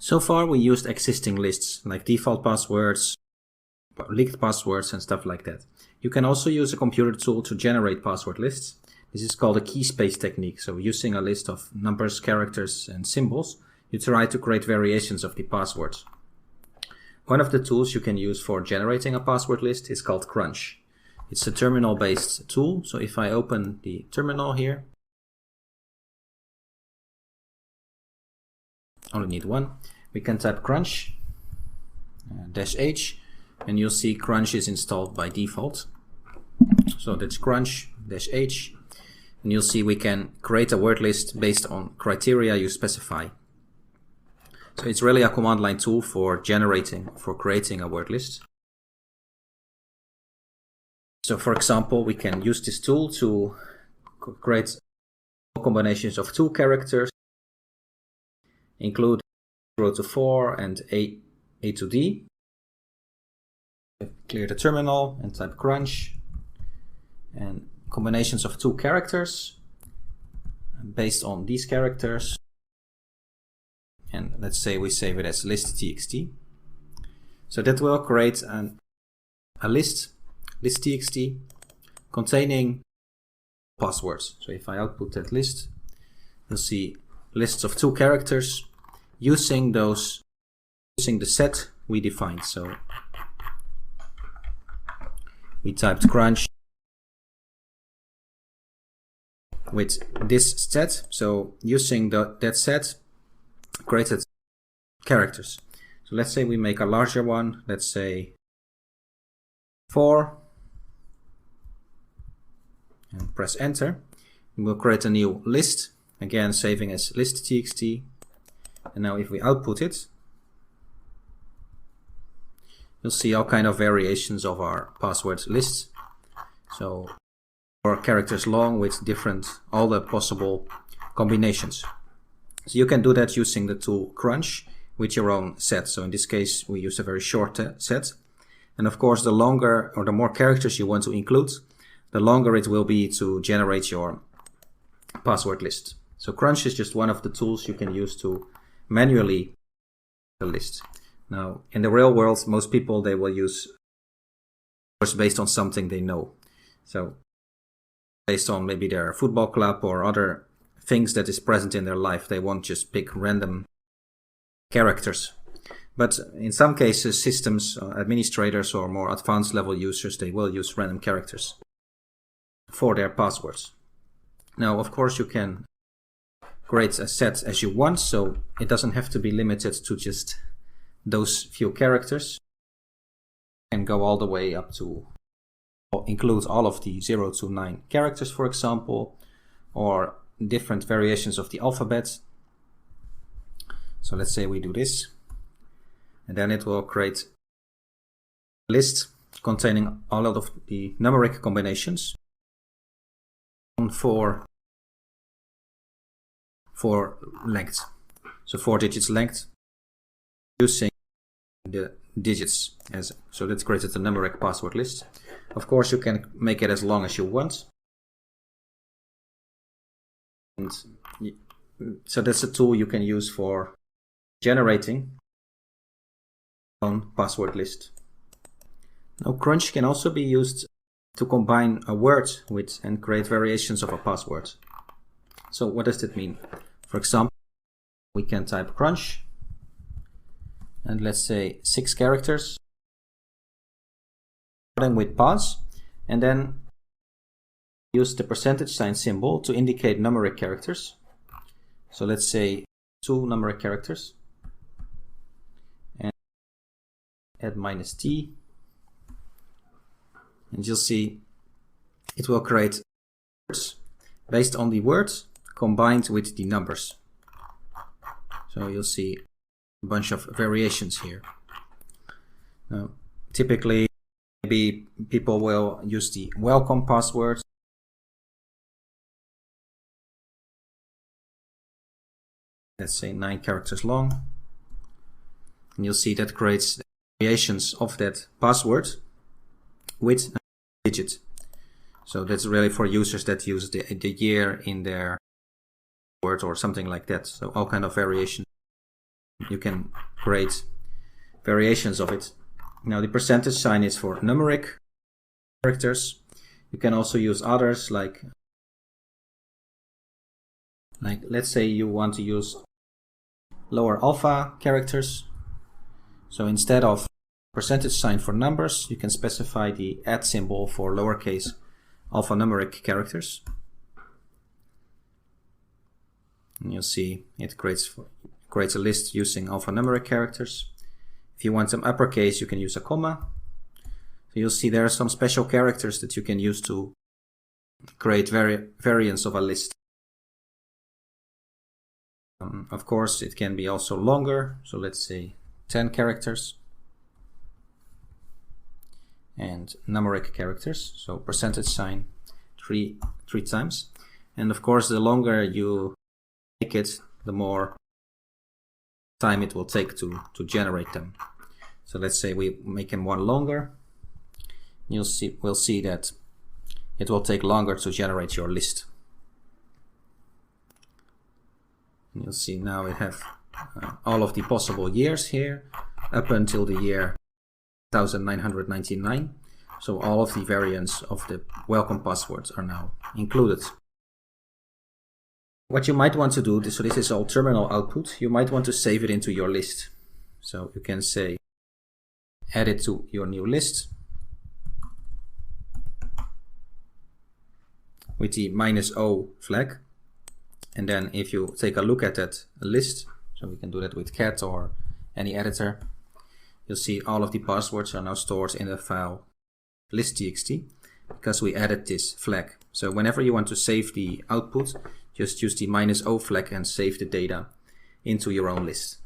So far we used existing lists like default passwords, leaked passwords and stuff like that. You can also use a computer tool to generate password lists. This is called a key space technique. So using a list of numbers, characters and symbols, you try to create variations of the passwords. One of the tools you can use for generating a password list is called Crunch. It's a terminal-based tool. So if I open the terminal here, only need one. We can type crunch -h, and you'll see crunch is installed by default. So that's crunch -h, and you'll see we can create a word list based on criteria you specify. So it's really a command line tool for creating a word list. So for example, we can use this tool to create combinations of 2 characters, include 0 to 4 and A to D. Clear the terminal and type crunch, and combinations of 2 characters based on these characters, and let's say we save it as list.txt. So that will create a list.txt containing passwords. So if I output that list, you'll see lists of 2 characters using the set we defined. So we typed crunch with this set. So using that set created characters. So let's say we make a larger one. Let's say 4 and press enter. And we'll create a new list, again saving as list.txt. And now if we output it, you'll see all kind of variations of our password lists. So 4 characters long with all the possible combinations. So you can do that using the tool Crunch with your own set. So in this case, we use a very short set. And of course, the longer or the more characters you want to include, the longer it will be to generate your password list. So Crunch is just one of the tools you can use to manually the list. Now, in the real world, most people, they will use words based on something they know. So based on maybe their football club or other things that is present in their life, they won't just pick random characters. But in some cases, systems administrators or more advanced level users, they will use random characters for their passwords. Now, of course, you can create a set as you want, so it doesn't have to be limited to just those few characters. You can go all the way up to include all of the 0 to 9 characters, for example, or different variations of the alphabet. So let's say we do this, and then it will create a list containing all of the numeric combinations for length. So 4 digits length using the digits so that's created a numeric password list. Of course, you can make it as long as you want. And so that's a tool you can use for generating your own password list. Now, Crunch can also be used to combine a word with and create variations of a password. So what does that mean? For example, we can type crunch and let's say 6 characters, starting with pass, and then use the %sign symbol to indicate numeric characters. So let's say 2 numeric characters, and add -t, and you'll see it will create words based on the words combined with the numbers. So you'll see a bunch of variations here. Now, typically, maybe people will use the welcome password. Let's say 9 characters long. And you'll see that creates variations of that password with a digit. So that's really for users that use the year in their word or something like that. So all kind of variations You can create variations of it. Now the percentage sign is for numeric characters. You can also use others like let's say you want to use lower alpha characters. So instead of percentage sign for numbers, you can specify the @ symbol for lowercase alphanumeric characters. And you'll see it creates a list using alphanumeric characters. If you want them uppercase, you can use a comma. So you'll see there are some special characters that you can use to create variants of a list. Of course, it can be also longer. So let's say 10 characters. And numeric characters, so percentage sign three times. And of course, the longer you make it, the more time it will take to generate them. So let's say we make them one longer. We'll see that it will take longer to generate your list. And you'll see now we have all of the possible years here up until the year 1999. So all of the variants of the welcome passwords are now included. What you might want to do, so this is all terminal output, you might want to save it into your list. So you can say add it to your new list with the -O flag. And then if you take a look at that list, so we can do that with cat or any editor, you'll see all of the passwords are now stored in the file list.txt because we added this flag. So whenever you want to save the output, just use the -O flag and save the data into your own list.